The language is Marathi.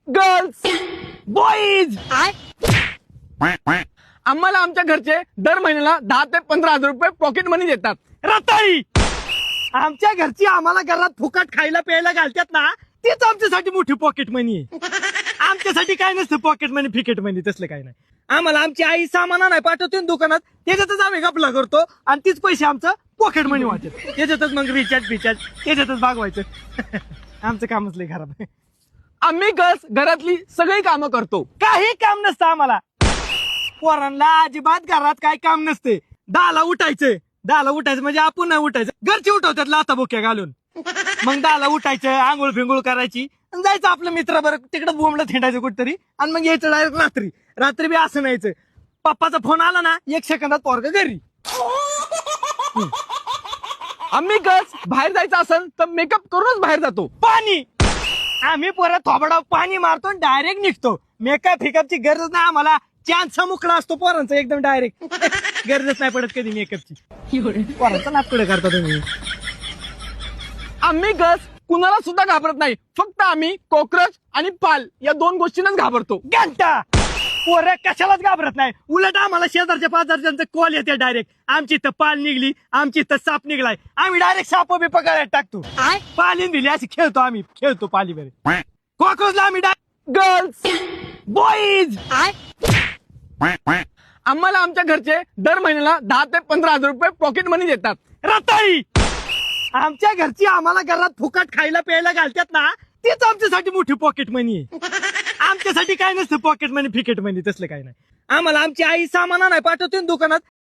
गर्ल्स बॉईज आम्हाला आमच्या घरचे दर महिन्याला 10 ते 15,000 रुपये पॉकेट मनी देतात. रताळी आमच्या घरची आम्हाला घरात फुकट खायला प्यायला घालतात ना, तीच आमच्यासाठी मोठी पॉकेट मनी आहे. आमच्यासाठी काय नसतं पॉकेट मनी फिकेट मनी तसलं काय नाही. आम्हाला आमची आई सामान नाही पाठवते ना दुकानात, त्याच्यातच आम्ही गपला करतो आणि तीच पैसे आमचं पॉकेट मनी वाटत. त्याच्यातच मग रिचार्ज त्याच्यातच भागवायचं. आमचं कामच लय खराब आहे. आम्ही गर्ल्स घरातली सगळी कामं करतो. काही काम नसतं आम्हाला. पोरांना अजिबात घरात काय काम नसते. 10ला उठायचं म्हणजे आपण नाही उठायचं, घरचे उठवतात लाथा बोक्या घालून. मग 10ला उठायचं, आंघोळ फिंगोळ करायची आणि जायचं आपलं मित्र बरं तिकडे बोंबलं थिंडायचं कुठतरी आणि मग यायचं डायरेक्ट रात्री बी असं नाहीचं. पप्पाचा फोन आला ना 1 सेकंदात पोरगं घरी. आम्ही गर्ल्स बाहेर जायचं असेल तर मेकअप करूनच बाहेर जातो. पाणी आम्ही परत थोबडाव पाणी मारतो डायरेक्ट निघतो. मेकअप फिकअपची गरज नाही आम्हाला. चान्स मुकला असतो पोरांचा एकदम डायरेक्ट. गरजच नाही पडत कधी मेकअपची. पोरांचा नाटकडे करता तुम्ही. आम्ही गर्ल्स कुणाला सुद्धा घाबरत नाही. फक्त आम्ही कॉकरोच आणि पाल या 2 गोष्टींनाच घाबरतो. घंटा पोरं कशालाच घाबरत नाही. उलट आम्हाला शेजारच्या पाजारच्यांचा कॉल येते डायरेक्ट. आमची इथं पाल निघली, आमची इथं साप निघलाय, आम्ही डायरेक्ट साप बी पकडायला टाकतो. पालीन दिली अशी खेळतो पाली बरे. कॉकरोचला आम्ही गर्ल्स बॉईज आम्हाला आमच्या घरचे दर महिन्याला 10 ते 15,000 रुपये पॉकेट मनी देतात. रताळी आमच्या घरची आम्हाला घरात फुकट खायला प्यायला घालतात ना, तीच आमच्यासाठी मोठी पॉकेट मनी आहे. आमच्यासाठी काय नसतं पॉकेट मनी फिकेट मनी तसलं काय नाही. आम्हाला आमची आई सामान नाही पाठवते ना दुकानात,